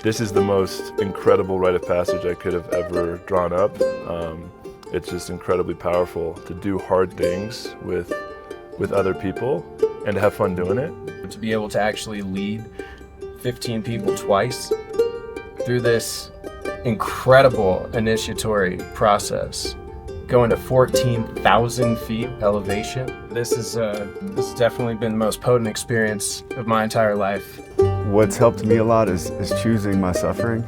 This is the most incredible rite of passage I could have ever drawn up. It's just incredibly powerful to do hard things with other people and to have fun doing it. To be able to actually lead 15 people twice through this incredible initiatory process, going to 14,000 feet elevation. This has definitely been the most potent experience of my entire life. What's helped me a lot is choosing my suffering,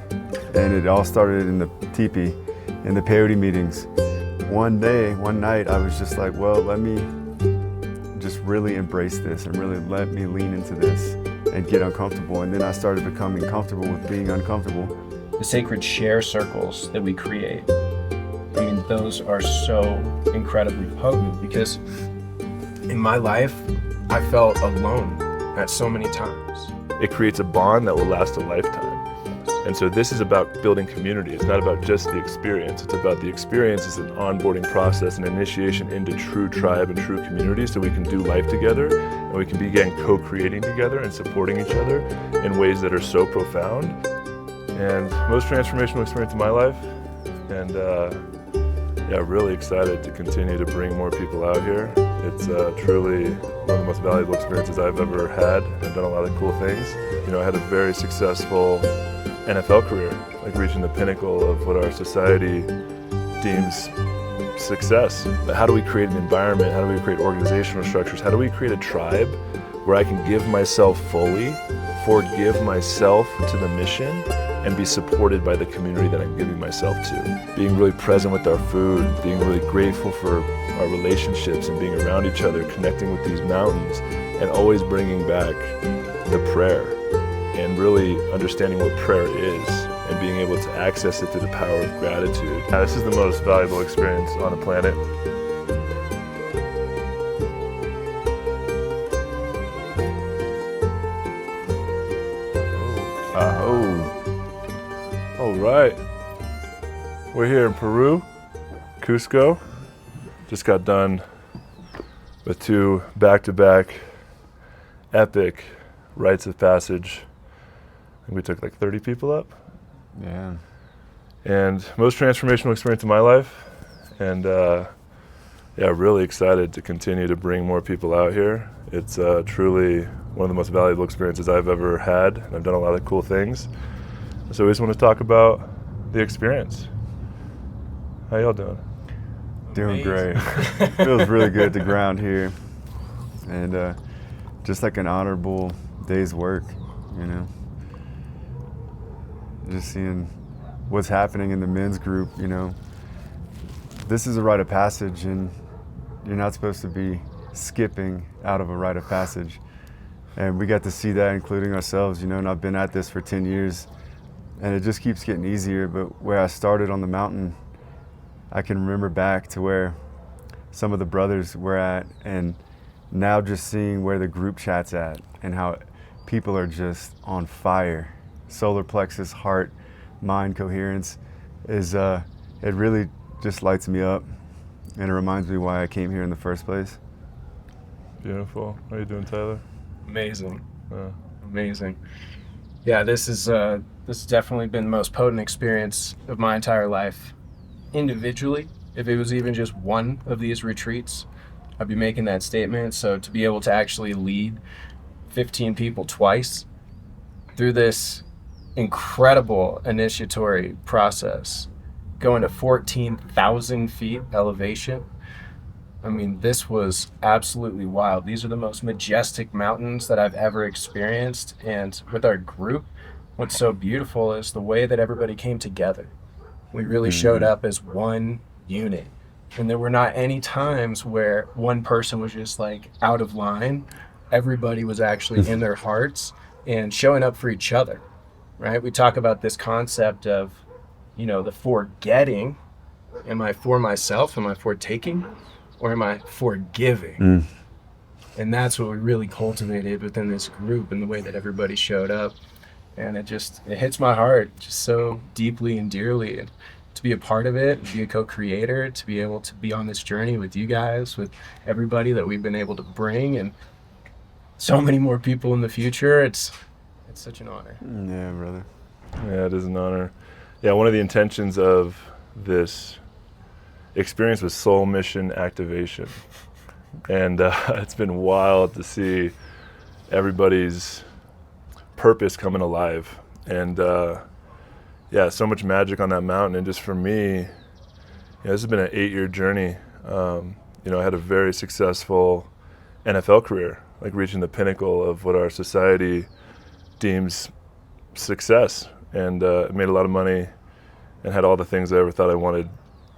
and it all started in the teepee, in the peyote meetings. One night, I was just like, well, let me just really embrace this and really let me lean into this and get uncomfortable. And then I started becoming comfortable with being uncomfortable. The sacred share circles that we create, I mean, those are so incredibly potent because in my life, I felt alone at so many times. It creates a bond that will last a lifetime. And so this is about building community. It's not about just the experience. It's about the experience as an onboarding process, an initiation into true tribe and true community so we can do life together and we can begin co-creating together and supporting each other in ways that are so profound. And most transformational experience of my life. And yeah, really excited to continue to bring more people out here. It's truly one of the most valuable experiences I've ever had. I've done a lot of cool things. You know, I had a very successful NFL career, like reaching the pinnacle of what our society deems success. But how do we create an environment? How do we create organizational structures? How do we create a tribe where I can give myself fully, forgive myself to the mission, and be supported by the community that I'm giving myself to? Being really present with our food, being really grateful for our relationships and being around each other, connecting with these mountains, and always bringing back the prayer and really understanding what prayer is and being able to access it through the power of gratitude. This is the most valuable experience on the planet. All right. We're here in Peru, Cusco. Just got done with 2 back-to-back epic rites of passage. I think we took like 30 people up. Yeah. And most transformational experience of my life. And yeah, really excited to continue to bring more people out here. It's truly one of the most valuable experiences I've ever had. And I've done a lot of cool things. So we just want to talk about the experience. How y'all doing? Doing great. Feels really good to ground here. And just like an honorable day's work, you know. Just seeing what's happening in the men's group, you know. This is a rite of passage, and you're not supposed to be skipping out of a rite of passage. And we got to see that, including ourselves, you know, and I've been at this for 10 years, and it just keeps getting easier. But where I started on the mountain, I can remember back to where some of the brothers were at, and now just seeing where the group chat's at and how people are just on fire. Solar plexus, heart, mind coherence is, it really just lights me up, and it reminds me why I came here in the first place. Beautiful. How are you doing, Tyler? Amazing. Amazing. Yeah, this has definitely been the most potent experience of my entire life. Individually, if it was even just one of these retreats, I'd be making that statement. So to be able to actually lead 15 people twice through this incredible initiatory process, going to 14,000 feet elevation. I mean, this was absolutely wild. These are the most majestic mountains that I've ever experienced. And with our group, what's so beautiful is the way that everybody came together. We really showed up as one unit. And there were not any times where one person was just like out of line. Everybody was actually in their hearts and showing up for each other, right? We talk about this concept of, you know, the forgetting. Am I for myself? Am I for taking? Or am I forgiving? And that's what we really cultivated within this group and the way that everybody showed up. And it hits my heart just so deeply and dearly. And to be a part of it, be a co-creator, to be able to be on this journey with you guys, with everybody that we've been able to bring, and so many more people in the future. It's such an honor. Yeah, brother. Yeah, it is an honor. Yeah, one of the intentions of this experience was soul mission activation. And it's been wild to see everybody's purpose coming alive. And yeah, so much magic on that mountain. And just for me, this has been an 8-year journey. I had a very successful NFL career, like reaching the pinnacle of what our society deems success, and made a lot of money and had all the things I ever thought I wanted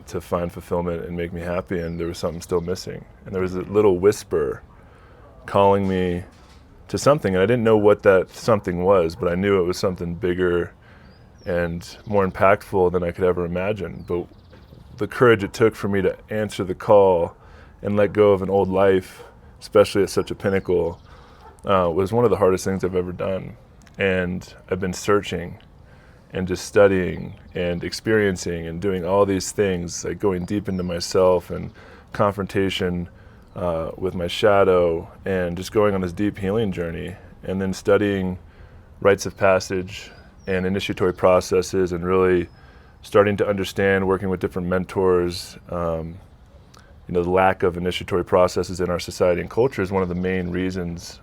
to find fulfillment and make me happy, and there was something still missing. And there was a little whisper calling me to something, and I didn't know what that something was, but I knew it was something bigger and more impactful than I could ever imagine. But the courage it took for me to answer the call and let go of an old life, especially at such a pinnacle, was one of the hardest things I've ever done. And I've been searching and just studying and experiencing and doing all these things, like going deep into myself and confrontation with my shadow, and just going on this deep healing journey, and then studying rites of passage and initiatory processes, and really starting to understand, working with different mentors, the lack of initiatory processes in our society and culture is one of the main reasons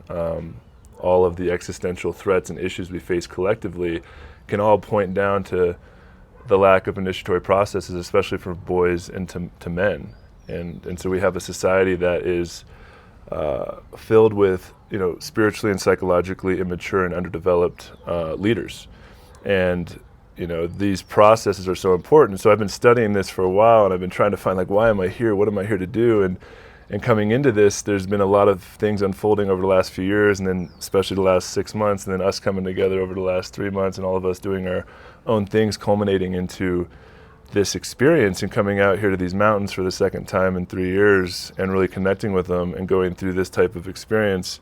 all of the existential threats and issues we face collectively can all point down to the lack of initiatory processes, especially for boys and to men. And so we have a society that is filled with spiritually and psychologically immature and underdeveloped leaders. And these processes are so important. So I've been studying this for a while, and I've been trying to find, like, why am I here? What am I here to do? And coming into this, there's been a lot of things unfolding over the last few years, and then especially the last 6 months, and then us coming together over the last 3 months, and all of us doing our own things, culminating into this experience and coming out here to these mountains for the second time in 3 years and really connecting with them and going through this type of experience.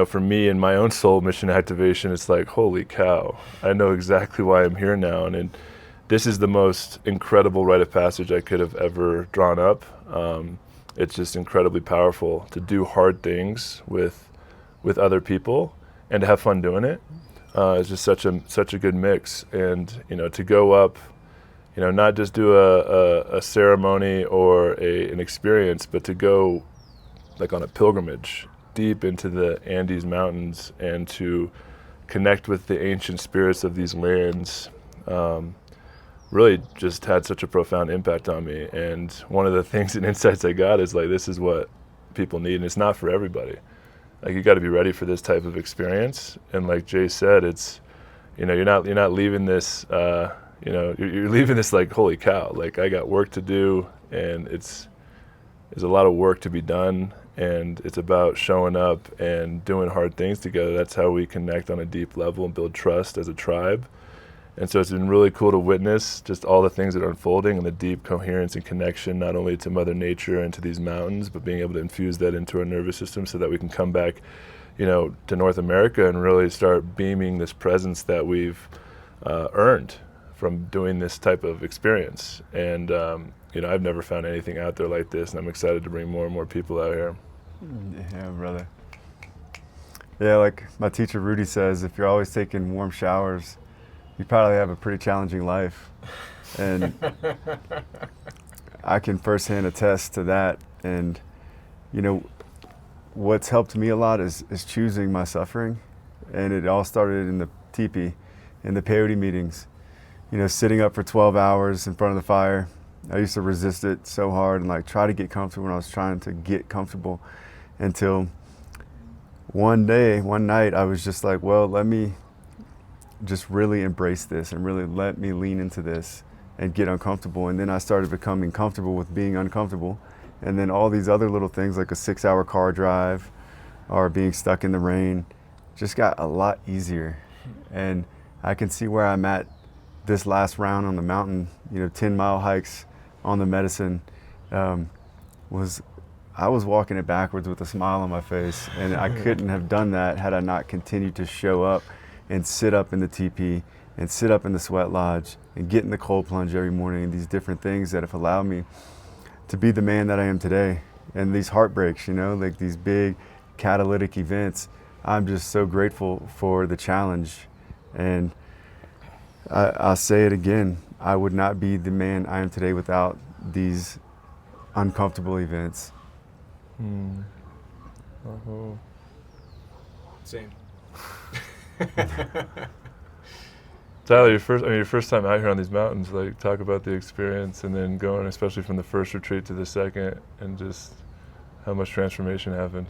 For me and my own soul mission activation, it's like, holy cow, I know exactly why I'm here now. And this is the most incredible rite of passage I could have ever drawn up. It's just incredibly powerful to do hard things with other people and to have fun doing it. It's just such a good mix. And, to go up, not just do a ceremony or an experience, but to go like on a pilgrimage deep into the Andes Mountains and to connect with the ancient spirits of these lands really just had such a profound impact on me. And one of the things and insights I got is, like, this is what people need, and it's not for everybody. Like, you got to be ready for this type of experience. And like Jay said, it's you're not leaving this you're leaving this like, holy cow, like, I got work to do, and there's a lot of work to be done. And it's about showing up and doing hard things together. That's how we connect on a deep level and build trust as a tribe. And so it's been really cool to witness just all the things that are unfolding and the deep coherence and connection, not only to Mother Nature and to these mountains, but being able to infuse that into our nervous system so that we can come back, to North America and really start beaming this presence that we've earned from doing this type of experience. And, I've never found anything out there like this, and I'm excited to bring more and more people out here. Yeah, brother. Yeah, like my teacher Rudy says, if you're always taking warm showers, you probably have a pretty challenging life. And I can firsthand attest to that. And, what's helped me a lot is choosing my suffering. And it all started in the teepee, in the peyote meetings. Sitting up for 12 hours in front of the fire. I used to resist it so hard and try to get comfortable when I was trying to get comfortable, until one night, I was just like, well, let me just really embrace this and really let me lean into this and get uncomfortable. And then I started becoming comfortable with being uncomfortable. And then all these other little things, like a 6-hour car drive or being stuck in the rain, just got a lot easier. And I can see where I'm at this last round on the mountain, 10-mile hikes on the medicine, I was walking it backwards with a smile on my face, and I couldn't have done that had I not continued to show up and sit up in the teepee and sit up in the sweat lodge and get in the cold plunge every morning, and these different things that have allowed me to be the man that I am today. And these heartbreaks, like these big catalytic events, I'm just so grateful for the challenge. And I'll say it again. I would not be the man I am today without these uncomfortable events. Oh. Same. Tyler, your first time out here on these mountains, like talk about the experience and then going, especially from the first retreat to the second, and just how much transformation happened.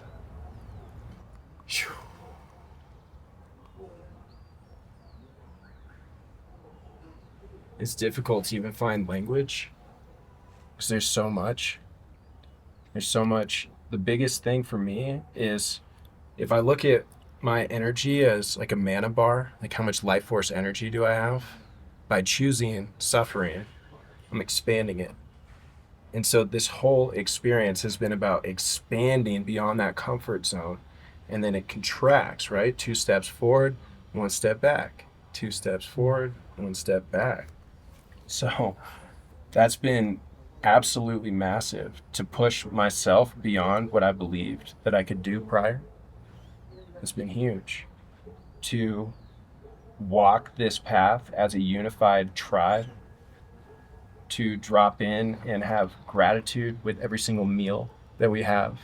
It's difficult to even find language because there's so much. There's so much. The biggest thing for me is if I look at my energy as like a mana bar, like how much life force energy do I have? By choosing suffering, I'm expanding it. And so this whole experience has been about expanding beyond that comfort zone. And then it contracts, right? 2 steps forward, 1 step back. 2 steps forward, 1 step back. So that's been absolutely massive to push myself beyond what I believed that I could do prior. It's been huge to walk this path as a unified tribe, to drop in and have gratitude with every single meal that we have,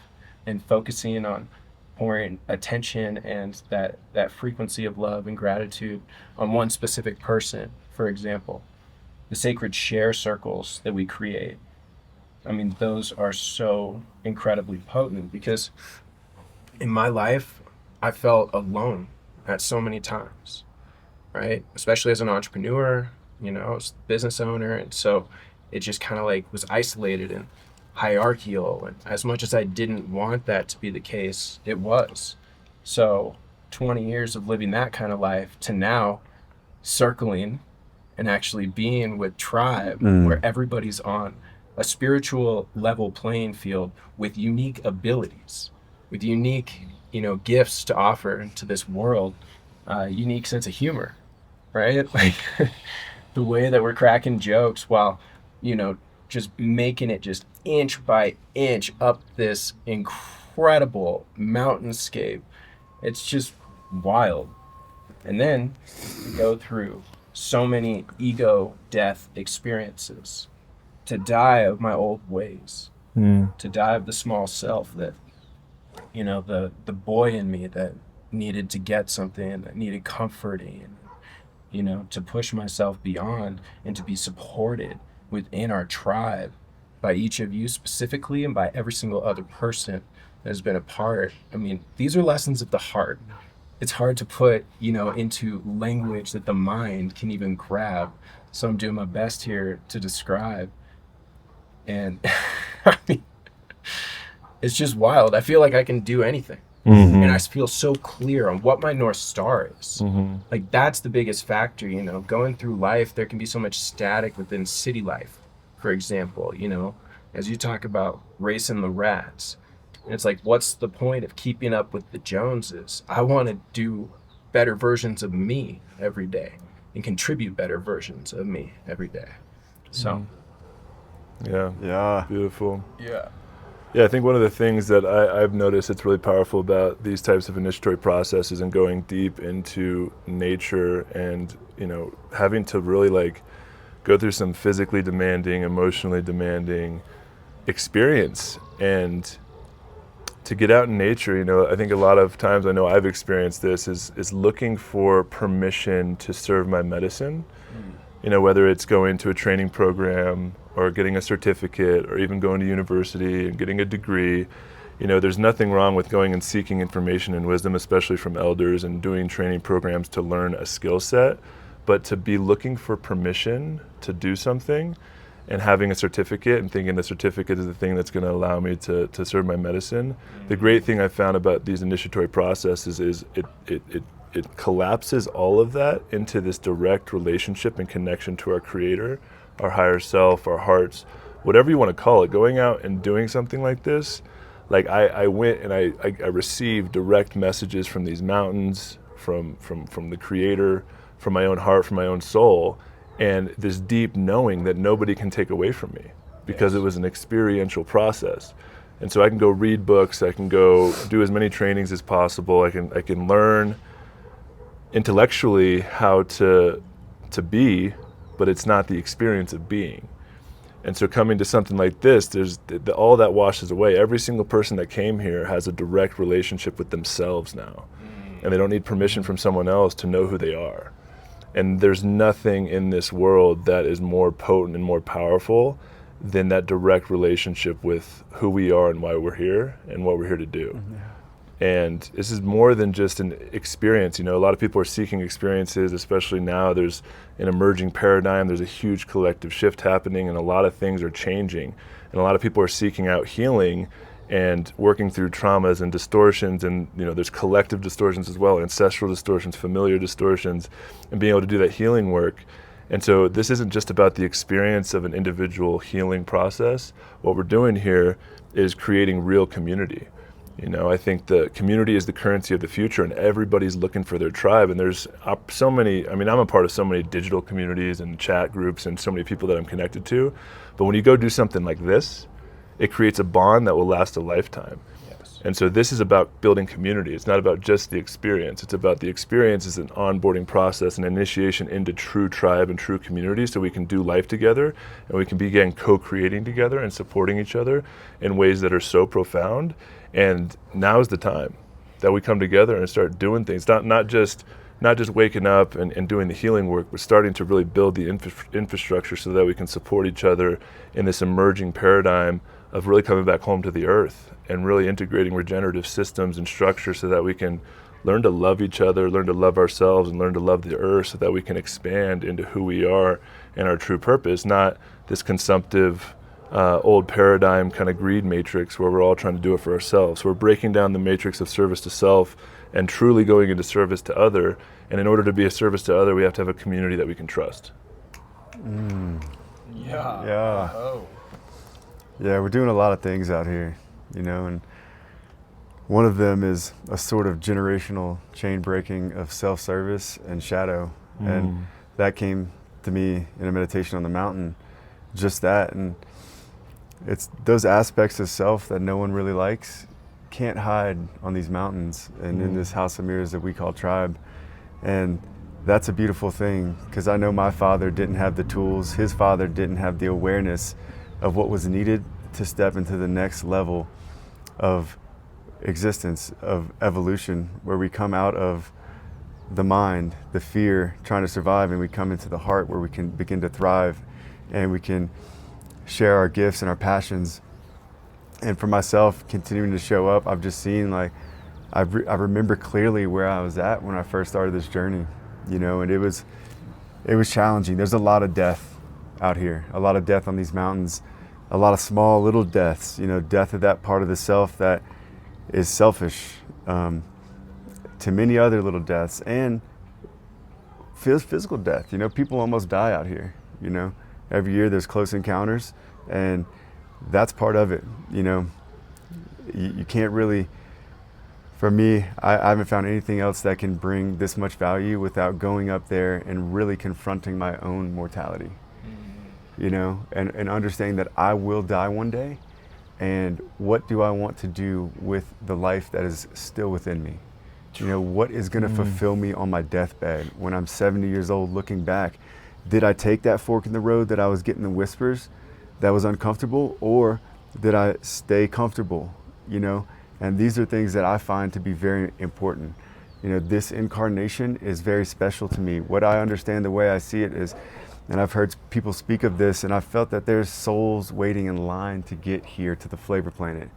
and focusing on pouring attention and that frequency of love and gratitude on one specific person, for example. The sacred share circles that we create, I mean, those are so incredibly potent because in my life, I felt alone at so many times, right? Especially as an entrepreneur, as a business owner. And so it just kind of like was isolated and hierarchical. And as much as I didn't want that to be the case, it was. So 20 years of living that kind of life to now circling and actually being with tribe where everybody's on a spiritual level playing field with unique abilities, with unique, gifts to offer to this world, unique sense of humor, right? Like the way that we're cracking jokes while, just making it just inch by inch up this incredible mountainscape. It's just wild. And then we go through so many ego death experiences, to die of my old ways, to die of the small self that, the boy in me that needed to get something, that needed comforting, to push myself beyond and to be supported within our tribe by each of you specifically and by every single other person that has been a part. I mean, these are lessons of the heart. It's hard to put, into language that the mind can even grab. So I'm doing my best here to describe. And I mean, it's just wild. I feel like I can do anything. And I feel so clear on what my North Star is. Like that's the biggest factor, going through life, there can be so much static within city life, for example, as you talk about racing the rats. And it's like, what's the point of keeping up with the Joneses? I want to do better versions of me every day and contribute better versions of me every day. So. Yeah. Beautiful. Yeah. Yeah, I think one of the things that I've noticed that's really powerful about these types of initiatory processes and going deep into nature and, having to really like go through some physically demanding, emotionally demanding experience and to get out in nature, I think a lot of times, I know I've experienced this, is looking for permission to serve my medicine, whether it's going to a training program or getting a certificate or even going to university and getting a degree. There's nothing wrong with going and seeking information and wisdom, especially from elders, and doing training programs to learn a skill set, but to be looking for permission to do something and having a certificate and thinking the certificate is the thing that's going to allow me to serve my medicine. The great thing I found about these initiatory processes is it collapses all of that into this direct relationship and connection to our Creator, our higher self, our hearts, whatever you want to call it. Going out and doing something like this, like I went and I received direct messages from these mountains, from the Creator, from my own heart, from my own soul, and this deep knowing that nobody can take away from me because it was an experiential process. And so I can go read books, I can go do as many trainings as possible, I can learn intellectually how to to be, but it's not the experience of being. And so coming to something like this, all that washes away. Every single person that came here has a direct relationship with themselves now. And they don't need permission from someone else to know who they are. And there's nothing in this world that is more potent and more powerful than that direct relationship with who we are and why we're here and what we're here to do. And this is more than just an experience. You know, a lot of people are seeking experiences, especially now. There's an emerging paradigm. There's a huge collective shift happening, and a lot of things are changing. And a lot of people are seeking out healing and working through traumas and distortions. And, you know, there's collective distortions as well, ancestral distortions, familiar distortions, and being able to do that healing work. And so this isn't just about the experience of an individual healing process. What we're doing here is creating real community. You know, I think the community is the currency of the future, and everybody's looking for their tribe. And there's so many, I mean, I'm a part of so many digital communities and chat groups and so many people that I'm connected to. But when you go do something like this, it creates a bond that will last a lifetime. Yes. And so this is about building community. It's not about just the experience. It's about the experience as an onboarding process, an initiation into true tribe and true community, so we can do life together and we can begin co-creating together and supporting each other in ways that are so profound. And now is the time that we come together and start doing things, not just waking up and doing the healing work, but starting to really build the infrastructure so that we can support each other in this emerging paradigm of really coming back home to the earth and really integrating regenerative systems and structure so that we can learn to love each other, learn to love ourselves, and learn to love the earth so that we can expand into who we are and our true purpose, not this consumptive old paradigm kind of greed matrix where we're all trying to do it for ourselves. So we're breaking down the matrix of service to self and truly going into service to other. And in order to be a service to other, we have to have a community that we can trust. Yeah. Yeah, we're doing a lot of things out here, you know, and one of them is a sort of generational chain breaking of self-service and shadow. And that came to me in a meditation on the mountain, just that. And it's those aspects of self that no one really likes can't hide on these mountains and in this house of mirrors that we call tribe. And that's a beautiful thing, because I know my father didn't have the tools, his father didn't have the awareness of what was needed to step into the next level of existence, of evolution, where we come out of the mind, the fear, trying to survive, and we come into the heart where we can begin to thrive and we can share our gifts and our passions. And for myself, continuing to show up, I've just seen, like, I remember clearly where I was at when I first started this journey, you know, and it was challenging. There's a lot of death out here, a lot of death on these mountains, a lot of small little deaths, you know, death of that part of the self that is selfish, to many other little deaths, and physical death. You know, people almost die out here, you know. Every year there's close encounters, and that's part of it, you know. You can't really, for me, I haven't found anything else that can bring this much value without going up there and really confronting my own mortality, you know, and understanding that I will die one day, and what do I want to do with the life that is still within me? You know, what is going to fulfill me on my deathbed when I'm 70 years old looking back? Did I take that fork in the road that I was getting the whispers that was uncomfortable, or did I stay comfortable, you know? And these are things that I find to be very important. You know, this incarnation is very special to me. What I understand, the way I see it is, and I've heard people speak of this, and I felt that there's souls waiting in line to get here to the flavor planet.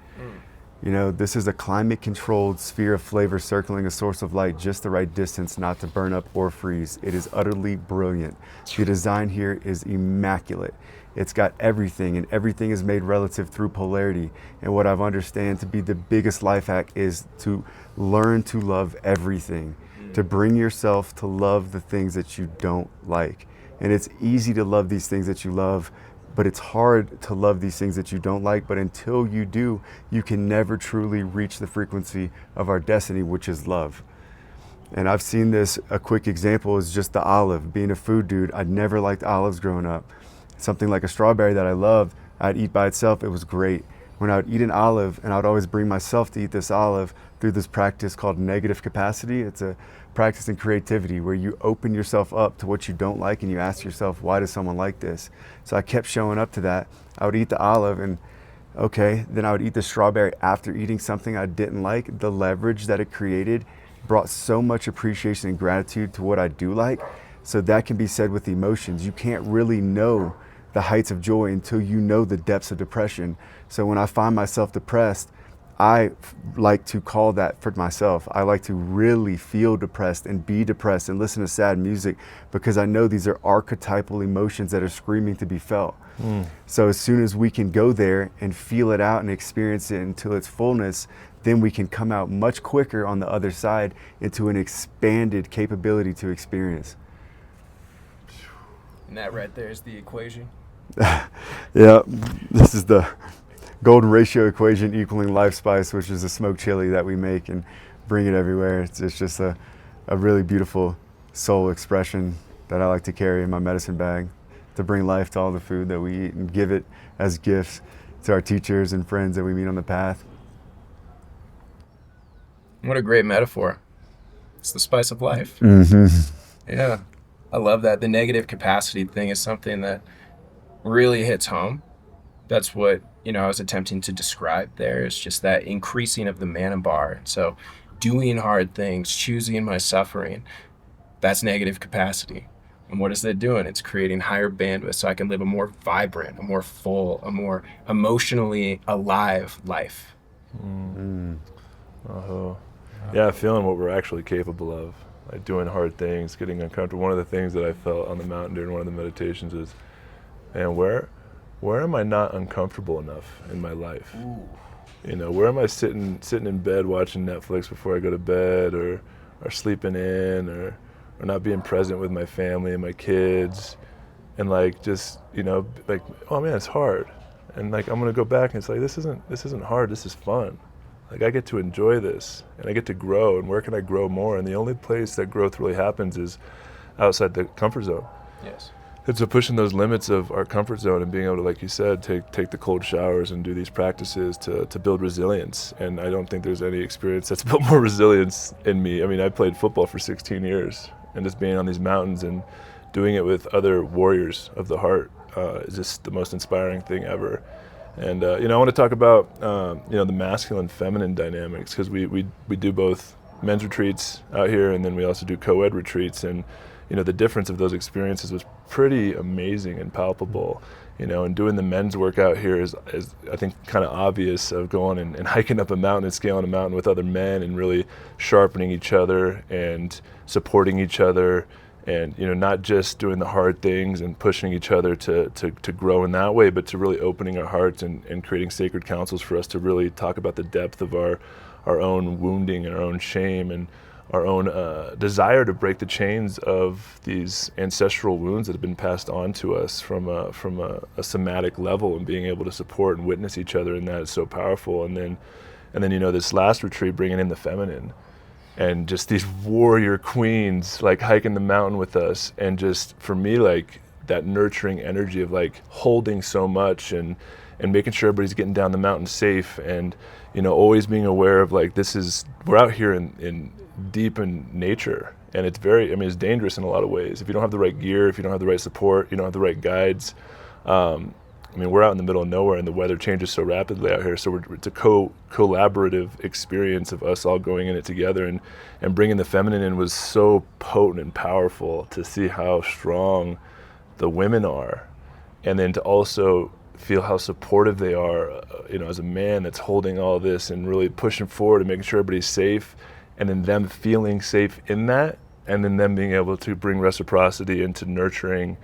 You know, this is a climate-controlled sphere of flavor circling a source of light just the right distance not to burn up or freeze. It is utterly brilliant. The design here is immaculate. It's got everything, and everything is made relative through polarity. And what I've understand to be the biggest life hack is to learn to love everything, to bring yourself to love the things that you don't like. And it's easy to love these things that you love, but it's hard to love these things that you don't like. But until you do, you can never truly reach the frequency of our destiny, which is love. And I've seen this, a quick example is just the olive. Being a food dude, I'd never liked olives growing up. Something like a strawberry that I loved, I'd eat by itself, it was great. when I would eat an olive, and I would always bring myself to eat this olive through this practice called negative capacity. It's a practice in creativity where you open yourself up to what you don't like and you ask yourself, why does someone like this? So I kept showing up to that. I would eat the olive, and okay, then I would eat the strawberry after eating something I didn't like. The leverage that it created brought so much appreciation and gratitude to what I do like. So that can be said with emotions. You can't really know the heights of joy until you know the depths of depression. So when I find myself depressed, I like to call that for myself. I like to really feel depressed and be depressed and listen to sad music, because I know these are archetypal emotions that are screaming to be felt. So as soon as we can go there and feel it out and experience it until its fullness, then we can come out much quicker on the other side into an expanded capability to experience. And that right there is the equation. Yeah, this is the golden ratio equation equaling life spice, which is a smoked chili that we make and bring it everywhere. It's just a really beautiful soul expression that I like to carry in my medicine bag to bring life to all the food that we eat and give it as gifts to our teachers and friends that we meet on the path. What a great metaphor. It's the spice of life. Yeah, I love that. The negative capacity thing is something that really hits home. That's what, I was attempting to describe there. It's just that increasing of the mana bar. So doing hard things, choosing my suffering, that's negative capacity. And what is that doing? It's creating higher bandwidth so I can live a more vibrant, a more full, a more emotionally alive life. Yeah, feeling what we're actually capable of, like doing hard things, getting uncomfortable. One of the things that I felt on the mountain during one of the meditations is, man, where am I not uncomfortable enough in my life? Where am I sitting in bed watching Netflix before I go to bed, or sleeping in, or not being present with my family and my kids, and oh man, it's hard. And I'm gonna go back and it's like, this isn't hard, this is fun. I get to enjoy this, and I get to grow, and where can I grow more? And the only place that growth really happens is outside the comfort zone. Yes. And so pushing those limits of our comfort zone and being able to, like you said, take the cold showers and do these practices to build resilience. And I don't think there's any experience that's built more resilience in me. I mean, I played football for 16 years, and just being on these mountains and doing it with other warriors of the heart is just the most inspiring thing ever. And I want to talk about the masculine feminine dynamics, because we do both men's retreats out here, and then we also do co-ed retreats, and the difference of those experiences was pretty amazing and palpable. And doing the men's work out here is I think kind of obvious, of going and hiking up a mountain and scaling a mountain with other men and really sharpening each other and supporting each other, and not just doing the hard things and pushing each other to grow in that way, but to really opening our hearts and creating sacred councils for us to really talk about the depth of our own wounding and our own shame and our own desire to break the chains of these ancestral wounds that have been passed on to us from a somatic level, and being able to support and witness each other in that is so powerful. And then this last retreat, bringing in the feminine, and just these warrior queens hiking the mountain with us, and just for me that nurturing energy of holding so much and making sure everybody's getting down the mountain safe, and always being aware of we're out here in deep in nature, and it's dangerous in a lot of ways. If you don't have the right gear, if you don't have the right support, you don't have the right guides. We're out in the middle of nowhere, and the weather changes so rapidly out here. So it's a collaborative experience of us all going in it together, and bringing the feminine in was so potent and powerful to see how strong the women are, and then to also feel how supportive they are, as a man that's holding all this and really pushing forward and making sure everybody's safe, and then them feeling safe in that, and then them being able to bring reciprocity into nurturing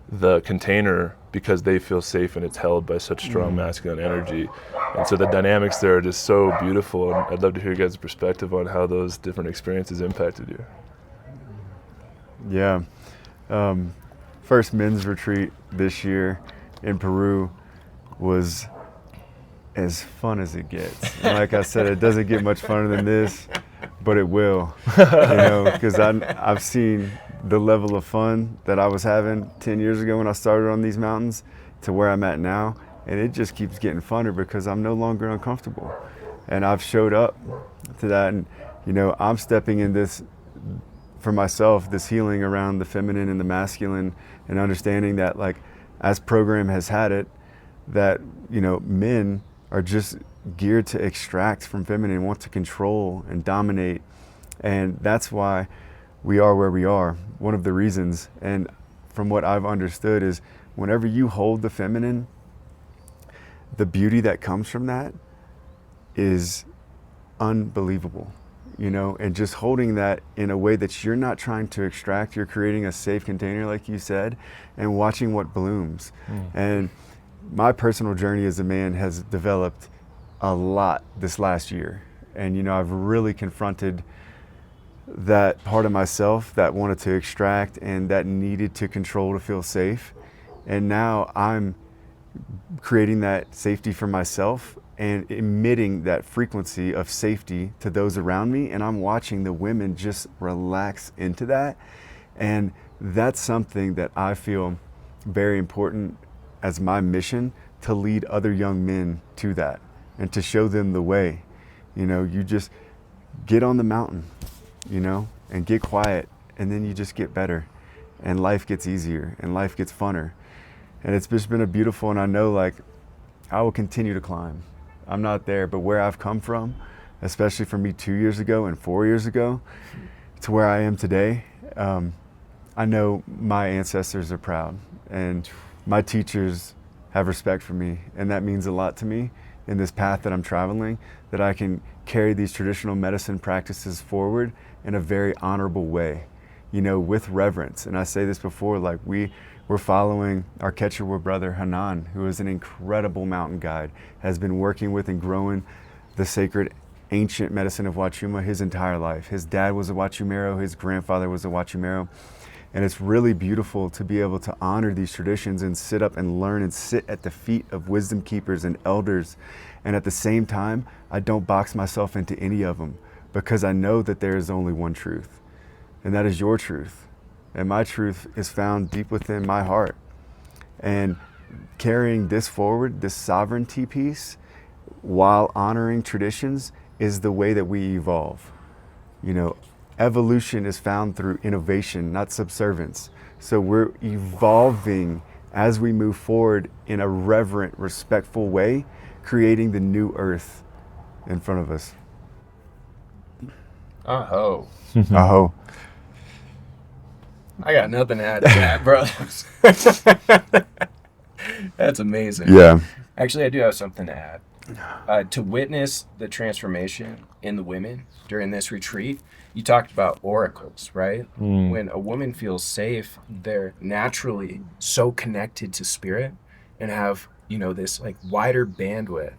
the container because they feel safe and it's held by such strong masculine energy. And so the dynamics there are just so beautiful, and I'd love to hear you guys' perspective on how those different experiences impacted you. Yeah. First men's retreat this year in Peru was as fun as it gets. And like I said, it doesn't get much funner than this, but it will, because I've seen the level of fun that I was having 10 years ago when I started on these mountains to where I'm at now, and it just keeps getting funner because I'm no longer uncomfortable. And I've showed up to that, and you know, I'm stepping in this for myself, this healing around the feminine and the masculine, and understanding that, like, as program has had it, that, you know, men are just geared to extract from feminine, want to control and dominate. And that's why we are where we are. One of the reasons, and from what I've understood, is whenever you hold the feminine, the beauty that comes from that is unbelievable. You know, and just holding that in a way that you're not trying to extract, you're creating a safe container, like you said, and watching what blooms. And my personal journey as a man has developed a lot this last year. And, you know, I've really confronted that part of myself that wanted to extract and that needed to control to feel safe. And now I'm creating that safety for myself and emitting that frequency of safety to those around me. And I'm watching the women just relax into that. And that's something that I feel very important as my mission, to lead other young men to that and to show them the way. You know, you just get on the mountain, you know, and get quiet, and then you just get better, and life gets easier and life gets funner. And it's just been a beautiful, and I know, like, I will continue to climb. I'm not there, but where I've come from, especially from me 2 years ago and 4 years ago to where I am today, I know my ancestors are proud, and my teachers have respect for me, and that means a lot to me in this path that I'm traveling, that I can carry these traditional medicine practices forward in a very honorable way, you know, with reverence. And I say this before, like, we're following our Quechua brother Hanan, who is an incredible mountain guide, has been working with and growing the sacred ancient medicine of Wachuma his entire life. His dad was a Wachumero, his grandfather was a Wachumero. And it's really beautiful to be able to honor these traditions and sit up and learn and sit at the feet of wisdom keepers and elders. And at the same time, I don't box myself into any of them, because I know that there is only one truth, and that is your truth. And my truth is found deep within my heart. And carrying this forward, this sovereignty piece, while honoring traditions, is the way that we evolve. You know, evolution is found through innovation, not subservience. So we're evolving as we move forward in a reverent, respectful way, creating the new earth in front of us. Aho. Aho. I got nothing to add to that, bro. That's amazing. Yeah. Actually, I do have something to add. To witness the transformation in the women during this retreat, you talked about oracles, right? When a woman feels safe, they're naturally so connected to spirit and have, you know, this like wider bandwidth.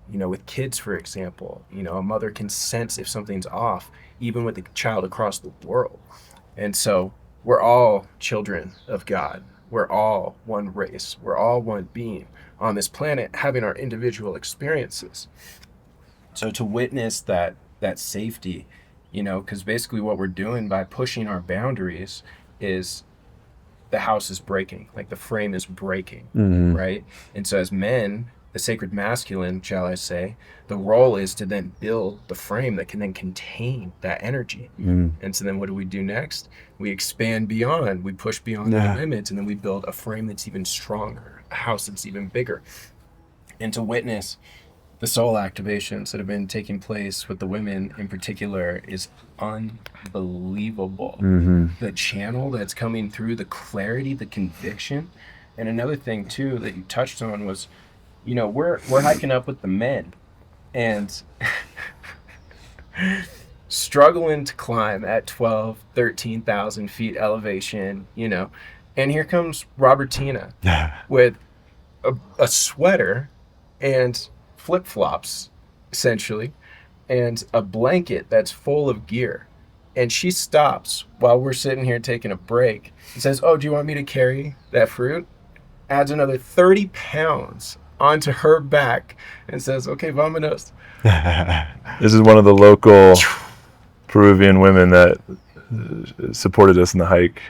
You know, with kids, for example, you know, a mother can sense if something's off, even with a child across the world. And so we're all children of God. We're all one race. We're all one being on this planet, having our individual experiences. So to witness that safety, you know, because basically what we're doing by pushing our boundaries is the house is breaking, like the frame is breaking, right? And so as men, the sacred masculine, shall I say, the role is to then build the frame that can then contain that energy. And so then what do we do next? We expand beyond, we push beyond the limits, and then we build a frame that's even stronger, a house that's even bigger. And to witness the soul activations that have been taking place with the women in particular is unbelievable. The channel that's coming through, the clarity, the conviction. And another thing too that you touched on was, you know, we're hiking up with the men and struggling to climb at 12, 13,000 feet elevation, you know, and here comes Robertina with a sweater and flip-flops, essentially, and a blanket that's full of gear. And she stops while we're sitting here taking a break and says, "Oh, do you want me to carry that fruit?" Adds another 30 pounds onto her back and says, "Okay, vámonos." This is one of the local Peruvian women that supported us in the hike,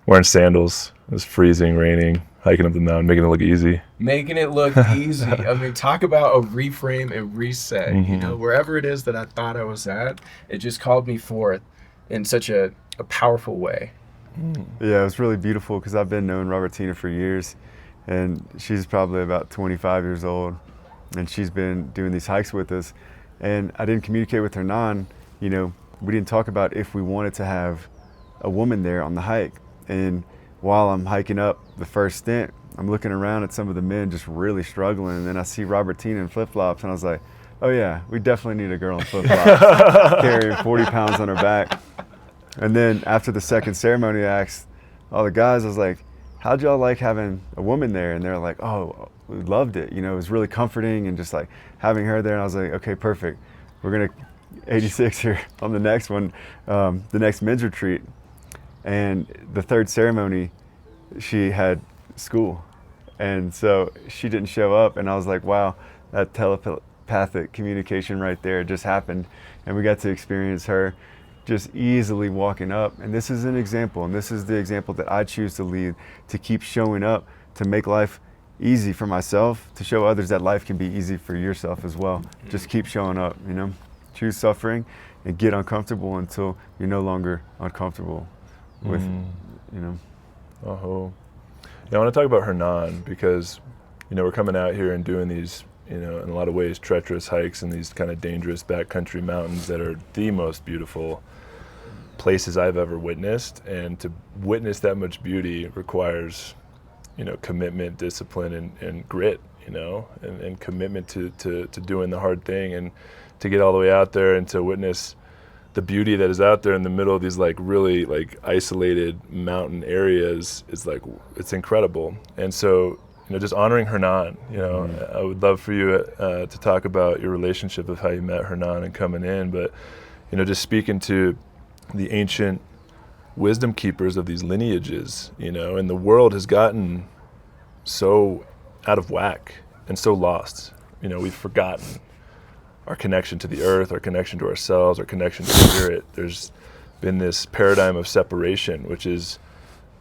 wearing sandals. It was freezing, raining, Hiking up the mountain, making it look easy. Making it look easy. I mean, talk about a reframe and reset. You know, wherever it is that I thought I was at, it just called me forth in such a powerful way. Yeah, it was really beautiful because I've been knowing Robertina for years, and she's probably about 25 years old, and she's been doing these hikes with us. And I didn't communicate with Hernan. You know, we didn't talk about if we wanted to have a woman there on the hike. And while I'm hiking up the first stint, I'm looking around at some of the men just really struggling, and then I see Robertina in flip-flops, and I was like, oh yeah, we definitely need a girl in flip-flops carrying 40 pounds on her back. And then after the second ceremony, I asked all the guys, I was like, how'd y'all like having a woman there? And they're like, oh, we loved it. You know, it was really comforting, and just like having her there. And I was like, okay, perfect. We're going to 86 here on the next one, the next men's retreat. And the third ceremony, she had school. And so she didn't show up. And I was like, wow, that telepathic communication right there just happened. And we got to experience her just easily walking up. And this is an example, and this is the example that I choose to lead, to keep showing up, to make life easy for myself, to show others that life can be easy for yourself as well. Just keep showing up, you know, choose suffering and get uncomfortable until you're no longer uncomfortable with, you know. Oh, yeah, I want to talk about Hernan because, you know, we're coming out here and doing these, you know, in a lot of ways, treacherous hikes in these kind of dangerous backcountry mountains that are the most beautiful places I've ever witnessed. And to witness that much beauty requires, you know, commitment, discipline, and grit, you know, and commitment to doing the hard thing, and to get all the way out there and to witness the beauty that is out there in the middle of these like really like isolated mountain areas is like, it's incredible. And so, you know, just honoring Hernan, you know, I would love for you to talk about your relationship of how you met Hernan and coming in, but, you know, just speaking to the ancient wisdom keepers of these lineages, you know, and the world has gotten so out of whack and so lost. You know, we've forgotten our connection to the earth, our connection to ourselves, our connection to spirit. There's been this paradigm of separation, which has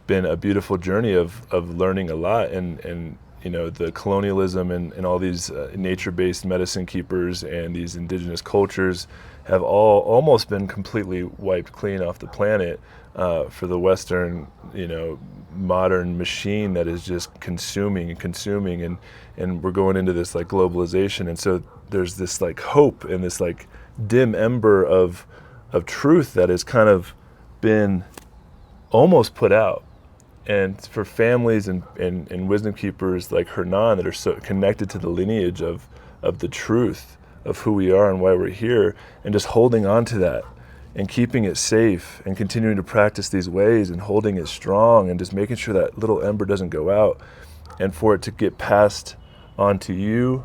been a beautiful journey of learning a lot. And you know, the colonialism and all these nature-based medicine keepers and these indigenous cultures have all almost been completely wiped clean off the planet for the Western, you know, modern machine that is just consuming and we're going into this like globalization. And so there's this like hope and this like dim ember of truth that has kind of been almost put out. And for families and wisdom keepers like Hernan that are so connected to the lineage of the truth of who we are and why we're here, and just holding on to that and keeping it safe and continuing to practice these ways and holding it strong and just making sure that little ember doesn't go out, and for it to get passed on to you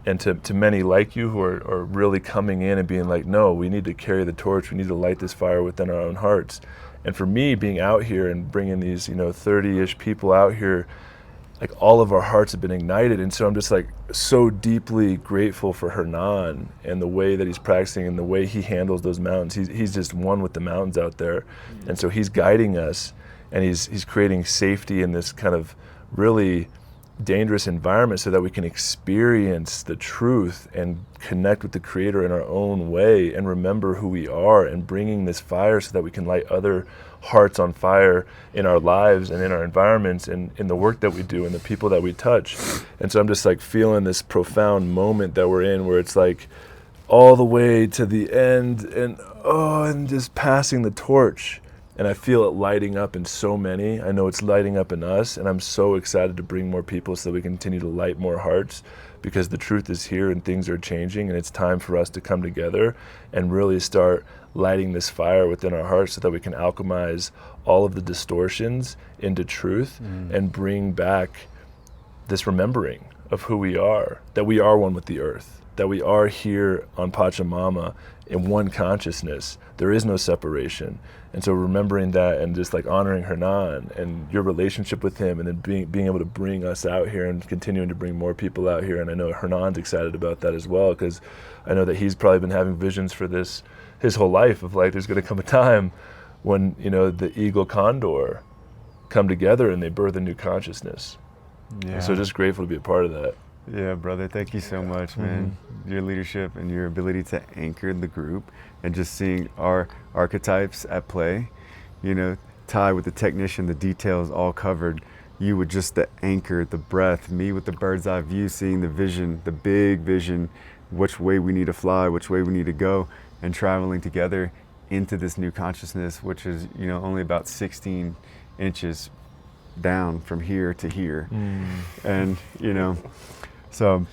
and to many like you who are really coming in and being like, no, we need to carry the torch, we need to light this fire within our own hearts. And for me, being out here and bringing these, you know, 30-ish people out here, like all of our hearts have been ignited. And so I'm just like so deeply grateful for Hernan and the way that he's practicing and the way he handles those mountains. He's just one with the mountains out there. And so he's guiding us, and he's creating safety in this kind of really dangerous environment so that we can experience the truth and connect with the Creator in our own way and remember who we are, and bringing this fire so that we can light other hearts on fire in our lives and in our environments and in the work that we do and the people that we touch. And so I'm just like feeling this profound moment that we're in, where it's like all the way to the end and just passing the torch. And I feel it lighting up in so many. I know it's lighting up in us, and I'm so excited to bring more people so that we continue to light more hearts, because the truth is here and things are changing, and it's time for us to come together and really start lighting this fire within our hearts so that we can alchemize all of the distortions into truth and bring back this remembering of who we are, that we are one with the earth, that we are here on Pachamama in one consciousness. There is no separation. And so remembering that and just like honoring Hernan and your relationship with him, and then being able to bring us out here and continuing to bring more people out here. And I know Hernan's excited about that as well, because I know that he's probably been having visions for this his whole life of like, there's going to come a time when, you know, the eagle condor come together and they birth a new consciousness. Yeah. So just grateful to be a part of that. Yeah, brother, thank you so much, man. Your leadership and your ability to anchor the group, and just seeing our archetypes at play, you know, Ty with the technician, the details all covered, you with just the anchor, the breath, me with the bird's eye view, seeing the vision, the big vision, which way we need to fly, which way we need to go, and traveling together into this new consciousness, which is, you know, only about 16 inches down from here to here. And, you know, so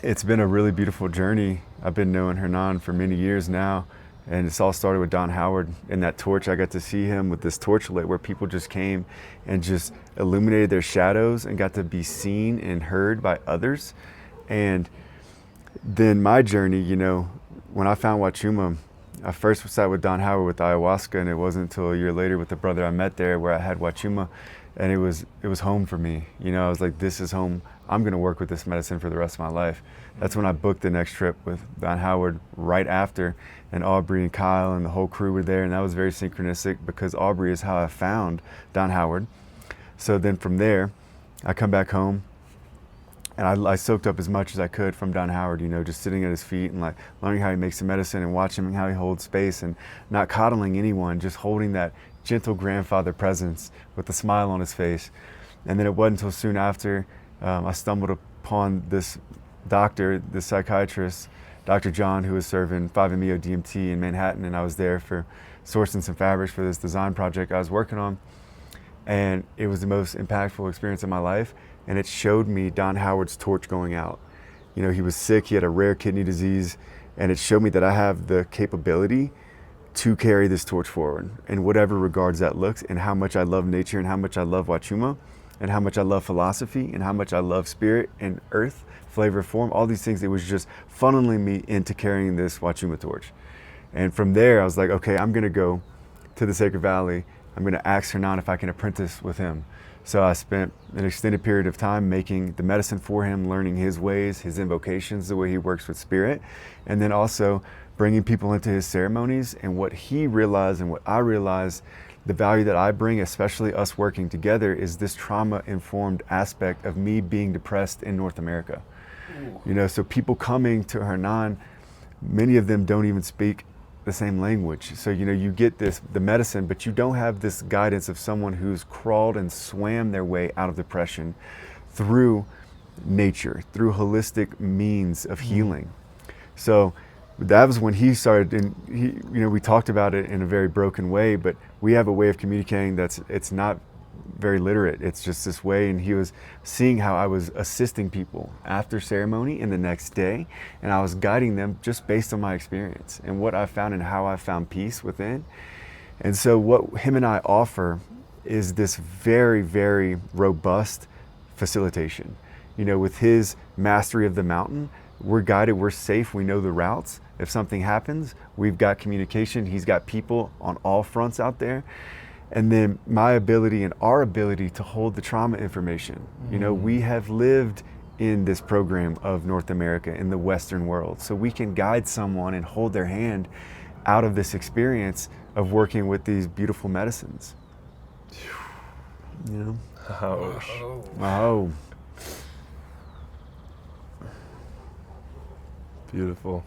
it's been a really beautiful journey. I've been knowing Hernan for many years now, and it's all started with Don Howard and that torch. I got to see him with this torch lit where people just came and just illuminated their shadows and got to be seen and heard by others. And then my journey, you know, when I found Wachuma, I first sat with Don Howard with ayahuasca, and it wasn't until a year later with the brother I met there where I had Wachuma, and it was home for me. You know, I was like, this is home. I'm gonna work with this medicine for the rest of my life. That's when I booked the next trip with Don Howard right after, and Aubrey and Kyle and the whole crew were there, and that was very synchronistic because Aubrey is how I found Don Howard. So then from there, I come back home, and I soaked up as much as I could from Don Howard, you know, just sitting at his feet and like learning how he makes the medicine and watching how he holds space and not coddling anyone, just holding that gentle grandfather presence with a smile on his face. And then it wasn't until soon after I stumbled upon this doctor, this psychiatrist, Dr. John, who was serving 5-MeO DMT in Manhattan, and I was there for sourcing some fabrics for this design project I was working on. And it was the most impactful experience of my life. And it showed me Don Howard's torch going out. You know, he was sick, he had a rare kidney disease, and it showed me that I have the capability to carry this torch forward in whatever regards that looks, and how much I love nature, and how much I love Wachuma, and how much I love philosophy, and how much I love spirit and earth, flavor, form, all these things. It was just funneling me into carrying this Wachuma torch. And from there, I was like, okay, I'm gonna go to the Sacred Valley. I'm gonna ask Hernan if I can apprentice with him. So I spent an extended period of time making the medicine for him, learning his ways, his invocations, the way he works with spirit, and then also bringing people into his ceremonies. And what he realized and what I realized, the value that I bring, especially us working together, is this trauma-informed aspect of me being depressed in North America. You know, so people coming to Hernan, many of them don't even speak the same language. So, you know, you get the medicine, but you don't have this guidance of someone who's crawled and swam their way out of depression through nature, through holistic means of healing. So that was when he started, and you know, we talked about it in a very broken way, but we have a way of communicating it's not very literate. It's just this way. And he was seeing how I was assisting people after ceremony and the next day, and I was guiding them just based on my experience and what I found and how I found peace within. And so what him and I offer is this very, very robust facilitation. You know, with his mastery of the mountain, we're guided, we're safe, we know the routes. If something happens, we've got communication. He's got people on all fronts out there. And then my ability and our ability to hold the trauma information. You know, we have lived in this program of North America, in the Western world. So we can guide someone and hold their hand out of this experience of working with these beautiful medicines. You know? Oh. Beautiful.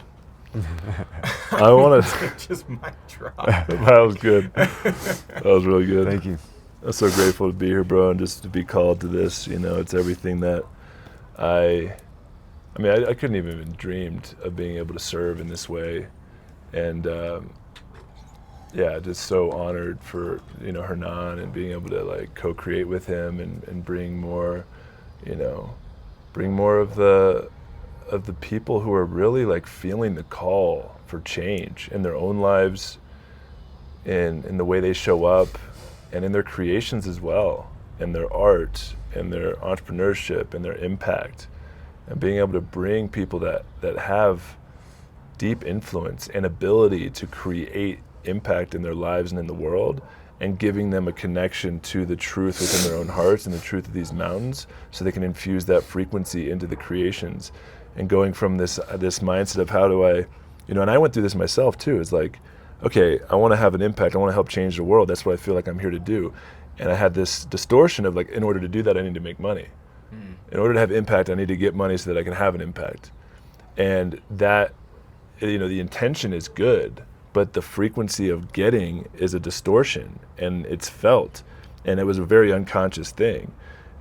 I want to just mic drop. That was good. That was really good. Thank you. I'm so grateful to be here, bro, and just to be called to this. You know, it's everything that I couldn't even dreamed of being able to serve in this way. And yeah, just so honored for, you know, Hernan, and being able to like co-create with him and bring more, you know, bring more of the people who are really like feeling the call for change in their own lives, in the way they show up, and in their creations as well, and their art, and their entrepreneurship, and their impact, and being able to bring people that have deep influence and ability to create impact in their lives and in the world, and giving them a connection to the truth within their own hearts and the truth of these mountains, so they can infuse that frequency into the creations. And going from this mindset of how do I, you know, and I went through this myself too. It's like, okay, I want to have an impact. I want to help change the world. That's what I feel like I'm here to do. And I had this distortion of like, in order to do that, I need to make money. In order to have impact, I need to get money so that I can have an impact. And that, the intention is good, but the frequency of getting is a distortion, and it's felt. And it was a very unconscious thing.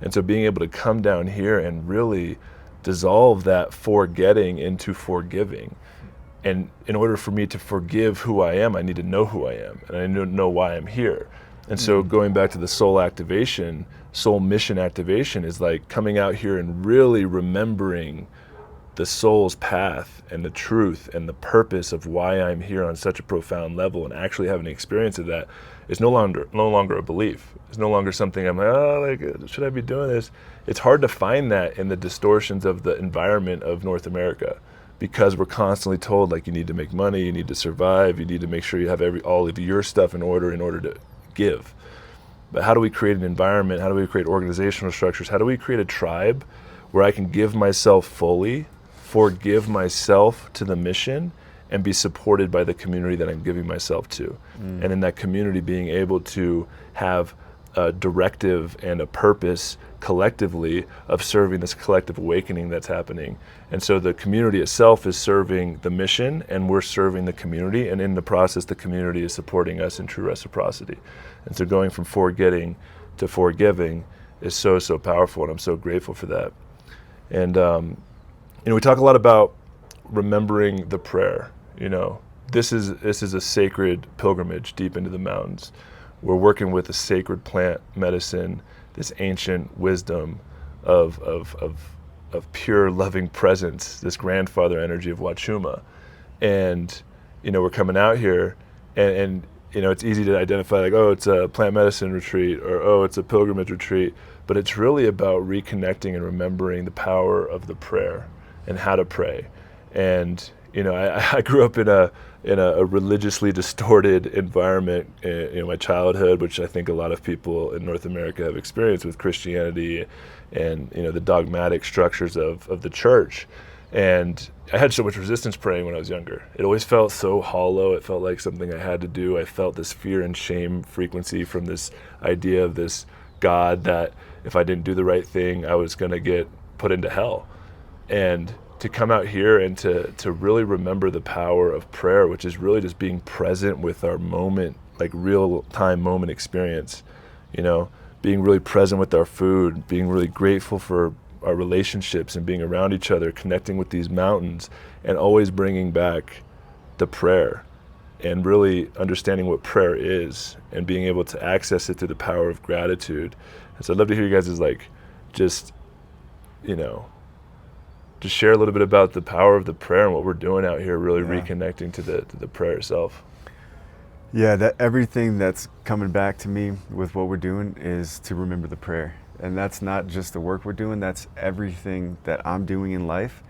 And so being able to come down here and really dissolve that forgetting into forgiving. And in order for me to forgive who I am, I need to know who I am, and I need to know why I'm here. And so going back to the soul activation, soul mission activation is like coming out here and really remembering the soul's path and the truth and the purpose of why I'm here on such a profound level, and actually having an experience of that is no longer a belief. It's no longer something I'm like, should I be doing this? It's hard to find that in the distortions of the environment of North America, because we're constantly told, like, you need to make money, you need to survive, you need to make sure you have all of your stuff in order to give. But how do we create an environment? How do we create organizational structures? How do we create a tribe where I can give myself fully, forgive myself to the mission, and be supported by the community that I'm giving myself to? And in that community, being able to have a directive and a purpose collectively of serving this collective awakening that's happening. And so the community itself is serving the mission, and we're serving the community, and in the process the community is supporting us in true reciprocity. And so going from forgetting to forgiving is so powerful, and I'm so grateful for that. And we talk a lot about remembering the prayer. This is a sacred pilgrimage deep into the mountains. We're working with a sacred plant medicine, this ancient wisdom of pure loving presence, this grandfather energy of Wachuma. And, we're coming out here and it's easy to identify, like, oh, it's a plant medicine retreat, or, oh, it's a pilgrimage retreat. But it's really about reconnecting and remembering the power of the prayer and how to pray. And, I grew up in a religiously distorted environment in my childhood, which I think a lot of people in North America have experienced with Christianity and, the dogmatic structures of the church. And I had so much resistance praying when I was younger. It always felt so hollow. It felt like something I had to do. I felt this fear and shame frequency from this idea of this God that if I didn't do the right thing, I was going to get put into hell. And to come out here and to really remember the power of prayer, which is really just being present with our moment, like real-time moment experience, being really present with our food, being really grateful for our relationships and being around each other, connecting with these mountains, and always bringing back the prayer and really understanding what prayer is and being able to access it through the power of gratitude. And so I'd love to hear you guys just share a little bit about the power of the prayer and what we're doing out here, really reconnecting to the prayer itself. Yeah, that everything that's coming back to me with what we're doing is to remember the prayer. And that's not just the work we're doing, that's everything that I'm doing in life.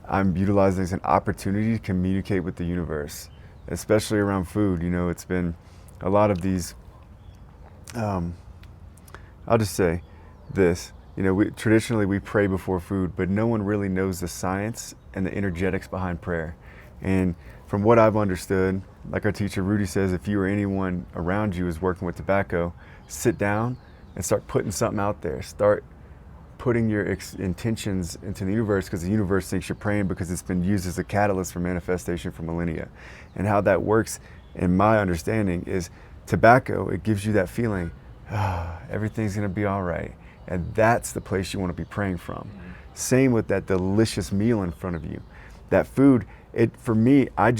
I'm utilizing as an opportunity to communicate with the universe, especially around food. It's been a lot of these, I'll just say this, traditionally we pray before food, but no one really knows the science and the energetics behind prayer. And from what I've understood, like our teacher Rudy says, if you or anyone around you is working with tobacco, sit down and start putting something out there. Start putting your intentions into the universe, because the universe thinks you're praying because it's been used as a catalyst for manifestation for millennia. And how that works, in my understanding, is tobacco, it gives you that feeling, everything's gonna be all right. And that's the place you want to be praying from. Same with that delicious meal in front of you. That food, for me, I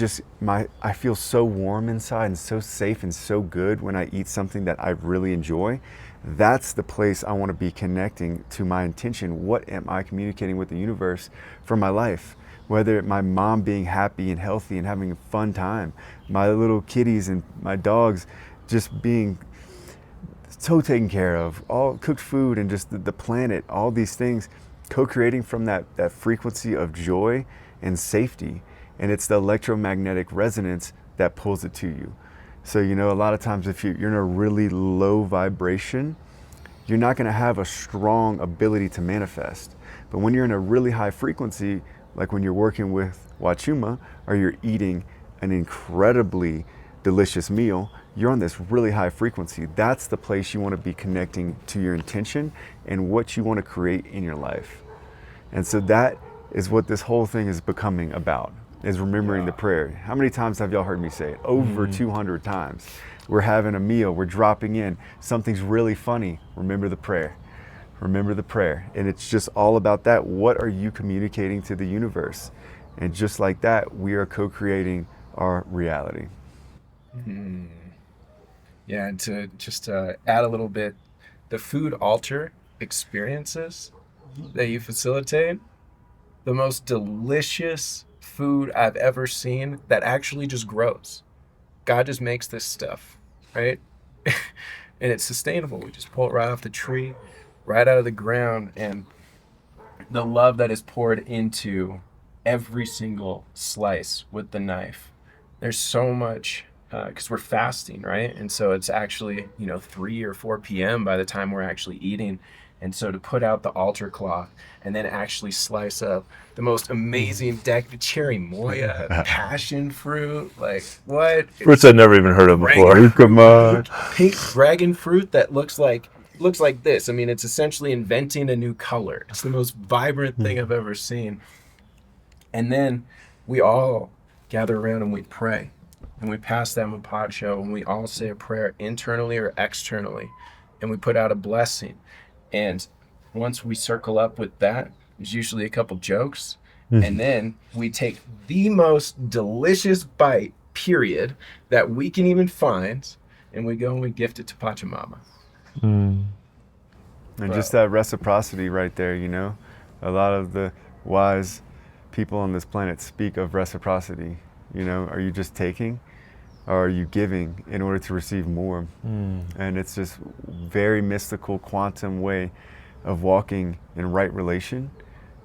feel so warm inside and so safe and so good when I eat something that I really enjoy. That's the place I want to be connecting to my intention. What am I communicating with the universe for my life? Whether my mom being happy and healthy and having a fun time, my little kitties and my dogs just being so taken care of, all cooked food and just the planet, all these things, co-creating from that frequency of joy and safety. And it's the electromagnetic resonance that pulls it to you. So, a lot of times if you're in a really low vibration, you're not gonna have a strong ability to manifest. But when you're in a really high frequency, like when you're working with Wachuma, or you're eating an incredibly delicious meal, you're on this really high frequency. That's the place you want to be connecting to your intention and what you want to create in your life. And so that is what this whole thing is becoming about, is remembering the prayer. How many times have y'all heard me say it? Over 200 times. We're having a meal, we're dropping in, something's really funny, remember the prayer. Remember the prayer. And it's just all about that. What are you communicating to the universe? And just like that, we are co-creating our reality. Yeah, and to just add a little bit, the food altar experiences that you facilitate, the most delicious food I've ever seen that actually just grows. God just makes this stuff, right? And it's sustainable. We just pull it right off the tree, right out of the ground, and the love that is poured into every single slice with the knife. There's so much, because we're fasting, right? And so it's actually, 3 or 4 p.m. by the time we're actually eating. And so to put out the altar cloth and then actually slice up the most amazing the cherry moya, passion fruit, like what? Fruits I'd never even heard of before. Come on. Pink dragon fruit that looks like this. I mean, it's essentially inventing a new color. It's the most vibrant thing I've ever seen. And then we all gather around and we pray. And we pass them a pot show and we all say a prayer internally or externally. And we put out a blessing. And once we circle up with that, there's usually a couple jokes. And then we take the most delicious bite, period, that we can even find. And we go and we gift it to Pachamama. And just that reciprocity right there, a lot of the wise people on this planet speak of reciprocity. Are you just taking or are you giving in order to receive more? And it's just very mystical quantum way of walking in right relation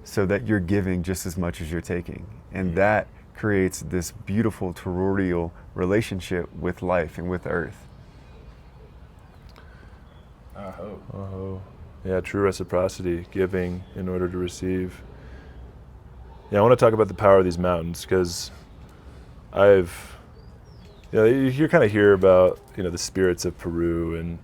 so that you're giving just as much as you're taking. And that creates this beautiful toroidal relationship with life and with earth. Yeah, true reciprocity, giving in order to receive. Yeah, I want to talk about the power of these mountains because you kind of hear about, the spirits of Peru and,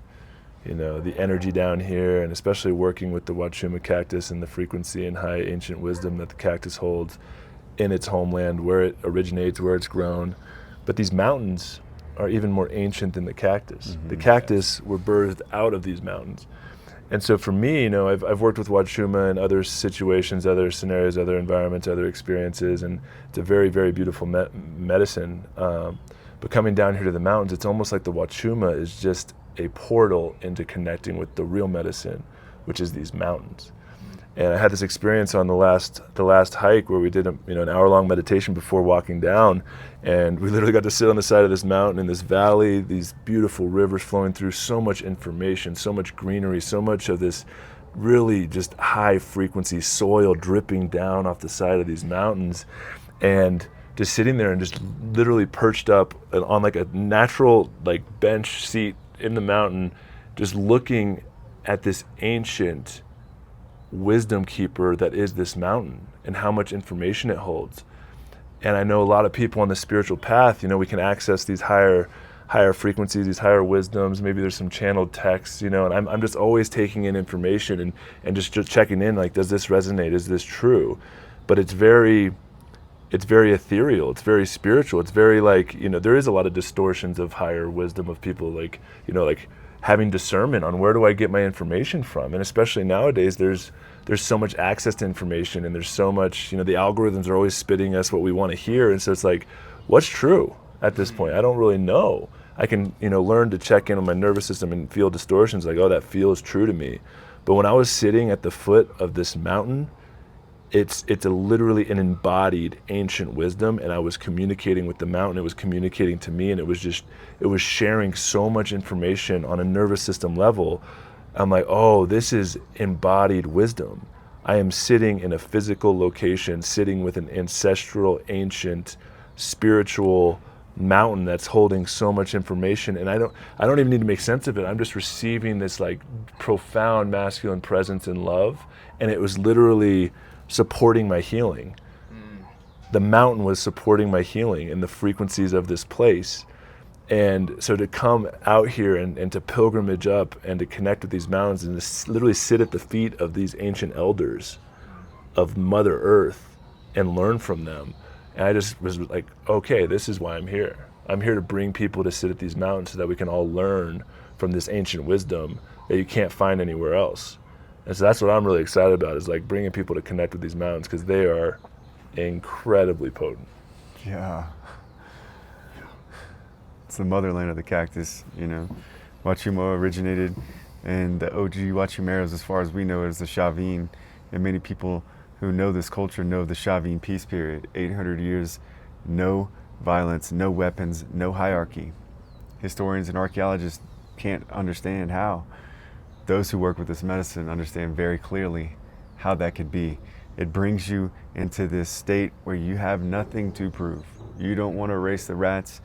the energy down here, and especially working with the Wachuma cactus and the frequency and high ancient wisdom that the cactus holds in its homeland, where it originates, where it's grown. But these mountains are even more ancient than the cactus. The cactus were birthed out of these mountains. And so for me, I've worked with Wachuma in other situations, other scenarios, other environments, other experiences, and it's a very, very beautiful medicine. But coming down here to the mountains, it's almost like the Wachuma is just a portal into connecting with the real medicine, which is these mountains. And I had this experience on the last hike where we did an hour-long meditation before walking down, and we literally got to sit on the side of this mountain in this valley, these beautiful rivers flowing through, so much information, so much greenery, so much of this really just high-frequency soil dripping down off the side of these mountains, and just sitting there and just literally perched up on like a natural bench seat in the mountain, just looking at this ancient wisdom keeper that is this mountain and how much information it holds. And I know a lot of people on the spiritual path, we can access these higher frequencies, these higher wisdoms. Maybe there's some channeled texts, and I'm just always taking in information and just checking in, does this resonate? Is this true? But it's very ethereal. It's very spiritual. It's very there is a lot of distortions of higher wisdom of people having discernment on where do I get my information from. And especially nowadays, there's so much access to information, and there's so much, the algorithms are always spitting us what we want to hear. And so it's what's true at this point? I don't really know. I can, learn to check in on my nervous system and feel distortions that feels true to me. But when I was sitting at the foot of this mountain, it's literally an embodied ancient wisdom, and I was communicating with the mountain. It was communicating to me, and it was sharing so much information on a nervous system level. I'm this is embodied wisdom. I am sitting in a physical location, sitting with an ancestral, ancient, spiritual mountain that's holding so much information, and I don't even need to make sense of it. I'm just receiving this profound masculine presence and love, and it was literally supporting my healing. The mountain was supporting my healing and the frequencies of this place. And so to come out here and to pilgrimage up and to connect with these mountains and to literally sit at the feet of these ancient elders of Mother Earth and learn from them. And I just was like, okay, this is why I'm here. I'm here to bring people to sit at these mountains so that we can all learn from this ancient wisdom that you can't find anywhere else. And so that's what I'm really excited about, is like bringing people to connect with these mountains, because they are incredibly potent. Yeah. It's the motherland of the cactus, you know. Wachuma originated, and the OG Wachumeros, as far as we know, is the Chavin. And many people who know this culture know the Chavin peace period. 800 years, no violence, no weapons, no hierarchy. Historians and archaeologists can't understand how. Those who work with this medicine understand very clearly how that could be. It brings you into this state where you have nothing to prove. You don't want to race the rats.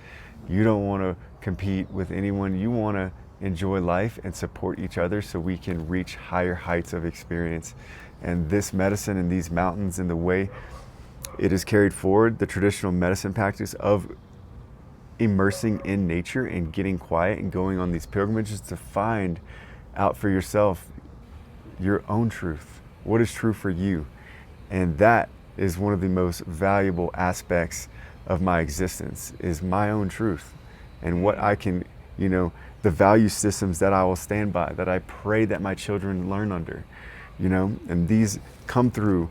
You don't want to compete with anyone. You want to enjoy life and support each other so we can reach higher heights of experience. And this medicine in these mountains, and the way it is carried forward, the traditional medicine practice of immersing in nature and getting quiet and going on these pilgrimages to find out for yourself your own truth. What is true for you? And that is one of the most valuable aspects of my existence, is my own truth and what I can, you know, the value systems that I will stand by, that I pray that my children learn under, you know. And these come through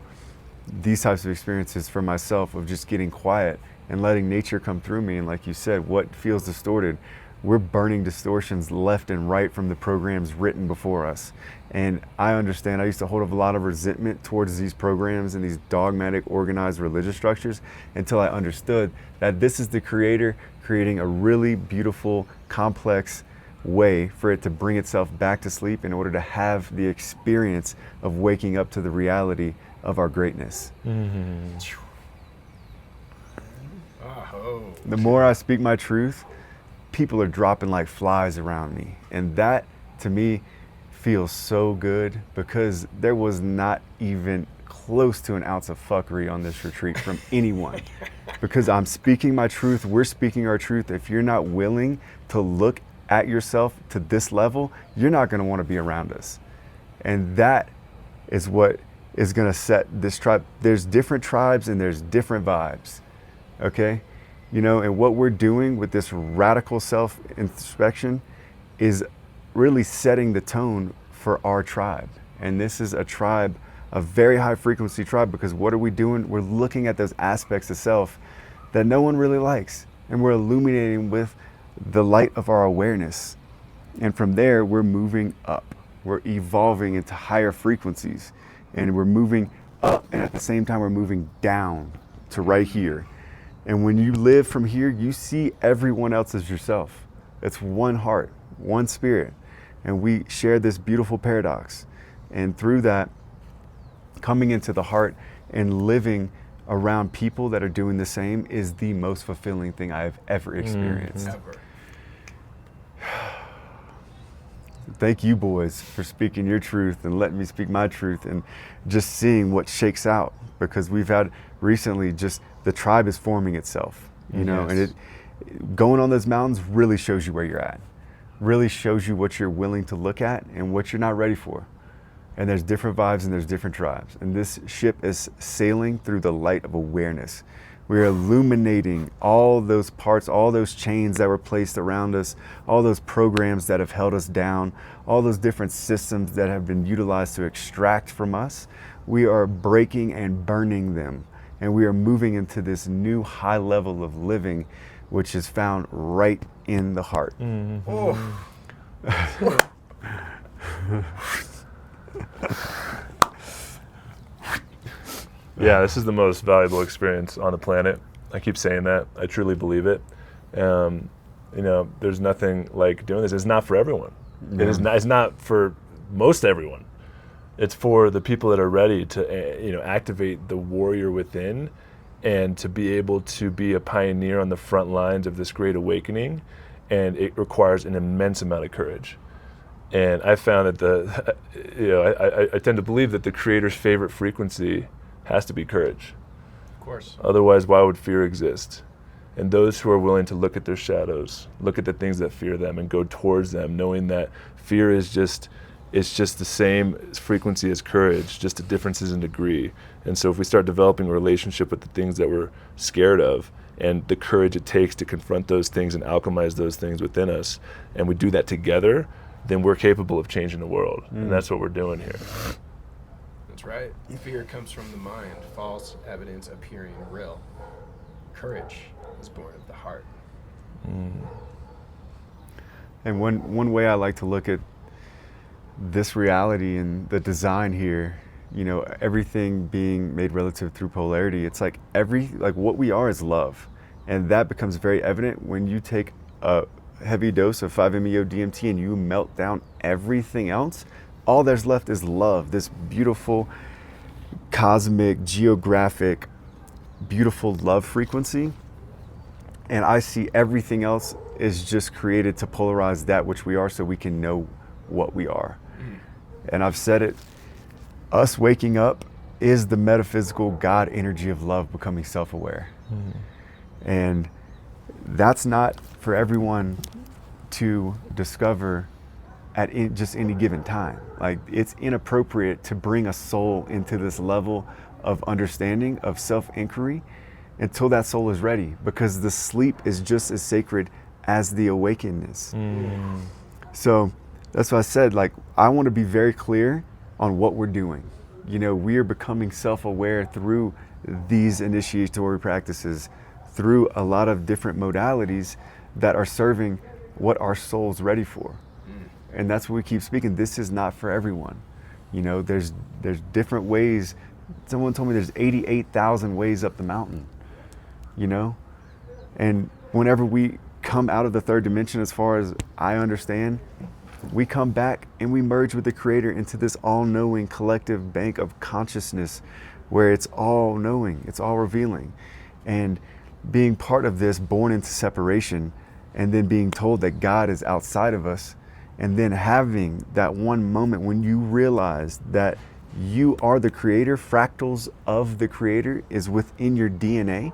these types of experiences for myself, of just getting quiet and letting nature come through me. And like you said, what feels distorted, we're burning distortions left and right from the programs written before us. And I understand, I used to hold a lot of resentment towards these programs and these dogmatic, organized religious structures, until I understood that this is the Creator creating a really beautiful, complex way for it to bring itself back to sleep in order to have the experience of waking up to the reality of our greatness. Mm-hmm. The more I speak my truth, people are dropping like flies around me. And that, to me, feels so good, because there was not even close to an ounce of fuckery on this retreat from anyone. Because I'm speaking my truth, we're speaking our truth. If you're not willing to look at yourself to this level, you're not going to want to be around us. And that is what is going to set this tribe. There's different tribes and there's different vibes, okay? You know, and what we're doing with this radical self-introspection is really setting the tone for our tribe. And this is a tribe, a very high frequency tribe, because what are we doing? We're looking at those aspects of self that no one really likes, and we're illuminating with the light of our awareness. And from there, we're moving up. We're evolving into higher frequencies, and we're moving up, and at the same time, we're moving down to right here. And when you live from here, you see everyone else as yourself. It's one heart, one spirit. And we share this beautiful paradox. And through that, coming into the heart and living around people that are doing the same is the most fulfilling thing I have ever experienced. Ever. Thank you, boys, for speaking your truth and letting me speak my truth, and just seeing what shakes out, because we've had recently just the tribe is forming itself, you know, and it going on those mountains really shows you where you're at, really shows you what you're willing to look at and what you're not ready for. And there's different vibes and there's different tribes. And this ship is sailing through the light of awareness. We're illuminating all those parts, all those chains that were placed around us, all those programs that have held us down, all those different systems that have been utilized to extract from us. We are breaking and burning them. And we are moving into this new high level of living, which is found right in the heart. Mm-hmm. Oh. Yeah, this is the most valuable experience on the planet. I keep saying that. I truly believe it. You know, there's nothing like doing this. It's not for everyone. No. It's not for most everyone. It's for the people that are ready to, you know, activate the warrior within, and to be able to be a pioneer on the front lines of this great awakening. And it requires an immense amount of courage. And I found that I tend to believe that the Creator's favorite frequency has to be courage. Of course. Otherwise, why would fear exist? and those who are willing to look at their shadows, look at the things that fear them, and go towards them, knowing that fear is just the same frequency as courage, just the differences in degree. And so if we start developing a relationship with the things that we're scared of, and the courage it takes to confront those things and alchemize those things within us, and we do that together, then we're capable of changing the world. And that's what we're doing here. That's right. Fear comes from the mind, false evidence appearing real. Courage is born of the heart. And one way I like to look at this reality and the design here, everything being made relative through polarity, it's like what we are is love. And that becomes very evident when you take a heavy dose of 5-MeO-DMT and you melt down everything else. All there's left is love, this beautiful, cosmic, geographic, beautiful love frequency. And I see everything else is just created to polarize that which we are so we can know what we are. And I've said it, us waking up is the metaphysical God energy of love becoming self-aware. And that's not for everyone to discover at just any given time. Like, it's inappropriate to bring a soul into this level of understanding, of self-inquiry, until that soul is ready, because the sleep is just as sacred as the awakeness. So that's why I said, like, I want to be very clear on what we're doing. We are becoming self-aware through these initiatory practices, through a lot of different modalities that are serving what our soul's ready for. And that's what we keep speaking. This is not for everyone. There's different ways. Someone told me there's 88,000 ways up the mountain, And whenever we come out of the third dimension, as far as I understand, we come back and we merge with the Creator into this all-knowing collective bank of consciousness where it's all knowing, it's all revealing. And being part of this, born into separation, and then being told that God is outside of us, and then having that one moment when you realize that you are the Creator, fractals of the Creator is within your DNA.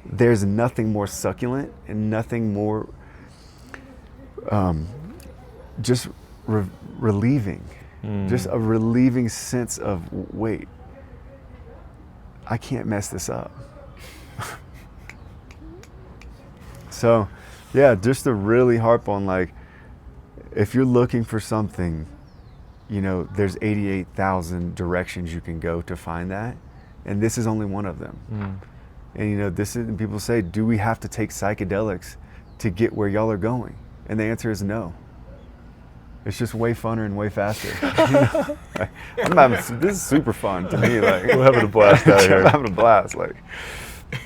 There's nothing more succulent and nothing more just relieving, just a relieving sense of, wait, I can't mess this up. So, yeah, just to really harp on, like, if you're looking for something, there's 88,000 directions you can go to find that, and this is only one of them. And people say, do we have to take psychedelics to get where y'all are going? And the answer is no. It's just way funner and way faster. This is super fun to me. Like, We're having a blast out here. I'm having a blast. Like,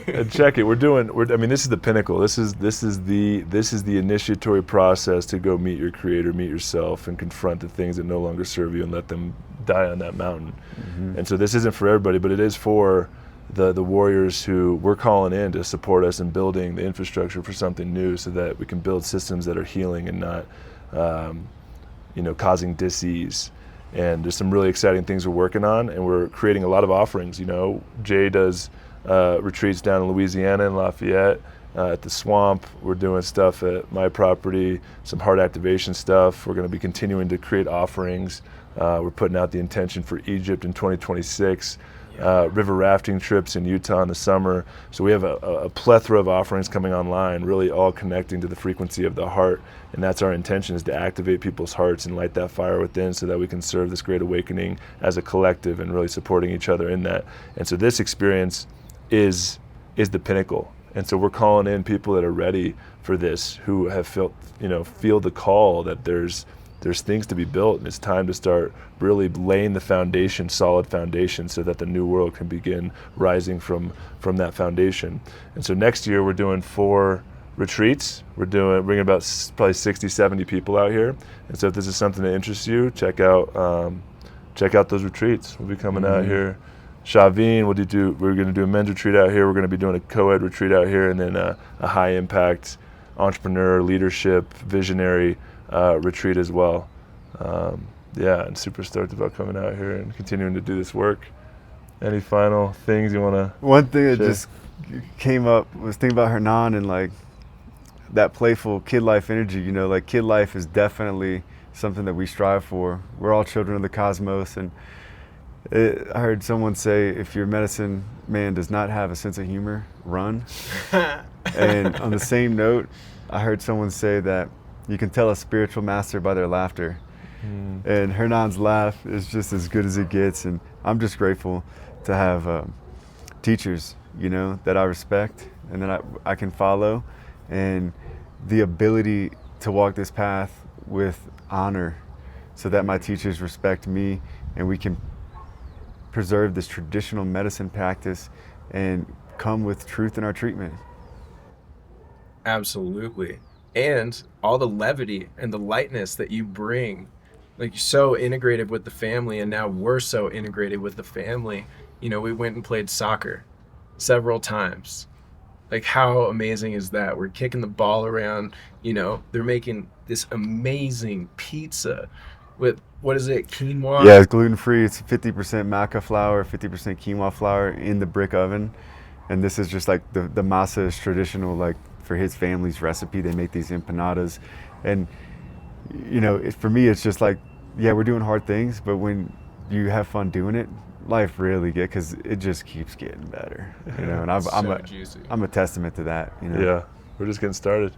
And check it. This is the pinnacle. This is the initiatory process to go meet your Creator, meet yourself, and confront the things that no longer serve you and let them die on that mountain. And so this isn't for everybody, but it is for the warriors who we're calling in to support us in building the infrastructure for something new, so that we can build systems that are healing and not causing disease. And there's some really exciting things we're working on, and we're creating a lot of offerings. Jay does retreats down in Louisiana in Lafayette, at the swamp. We're doing stuff at my property, some heart activation stuff. We're going to be continuing to create offerings. We're putting out the intention for Egypt in 2026. River rafting trips in Utah in the summer. So we have a plethora of offerings coming online, really all connecting to the frequency of the heart. And that's our intention, is to activate people's hearts and light that fire within, so that we can serve this great awakening as a collective and really supporting each other in that. And so this experience is the pinnacle. And so we're calling in people that are ready for this, who have feel the call that there's things to be built, and it's time to start really laying the foundation, solid foundation, so that the new world can begin rising from that foundation. And so next year we're doing 4 retreats. We're bringing about probably 60, 70 people out here. And so if this is something that interests you, check out those retreats. We'll be coming out here. Shavin, we're going to do a men's retreat out here. We're going to be doing a co-ed retreat out here, and then a high impact entrepreneur, leadership, visionary retreat as well. And super stoked about coming out here and continuing to do this work. Any final things you want to one thing that share? just came up, was thinking about Hernan and like that playful kid life energy, you know, like kid life is definitely something that we strive for. We're all children of the cosmos. And I heard someone say, if your medicine man does not have a sense of humor, run. And on the same note, I heard someone say that you can tell a spiritual master by their laughter. And Hernan's laugh is just as good as it gets. And I'm just grateful to have teachers, you know, that I respect and that I can follow, and the ability to walk this path with honor so that my teachers respect me and we can preserve this traditional medicine practice and come with truth in our treatment. Absolutely. And all the levity and the lightness that you bring, like you're so integrated with the family, and now we're so integrated with the family. You know, we went and played soccer several times. Like, how amazing is that? We're kicking the ball around, you know, they're making this amazing pizza with, what is it, quinoa? Yeah, it's gluten-free. It's 50% maca flour, 50% quinoa flour in the brick oven. And this is just like the masa is traditional, like for his family's recipe. They make these empanadas. And, you know, for me, it's just like, yeah, we're doing hard things, but when you have fun doing it, life really gets, because it just keeps getting better, you know. And I'm a testament to that, you know. Yeah, we're just getting started.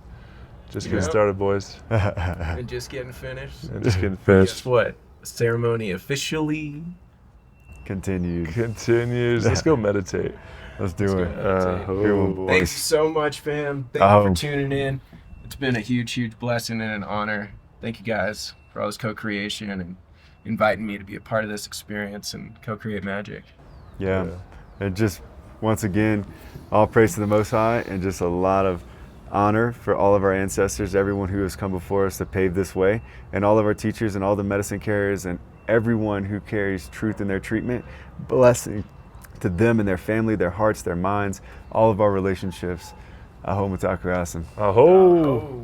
Just getting started, boys. And just getting finished. And just getting finished. Guess what? The ceremony officially continues. Let's go meditate. Let's do it. Oh, Thanks so much, fam. Thank you for tuning in. It's been a huge blessing and an honor. Thank you guys for all this co-creation and inviting me to be a part of this experience and co-create magic. Yeah. And just once again, all praise to the Most High, and just a lot of honor for all of our ancestors, everyone who has come before us to pave this way, and all of our teachers and all the medicine carriers and everyone who carries truth in their treatment. Blessing to them and their family, their hearts, their minds, all of our relationships. Aho Mutaku Asin. Aho.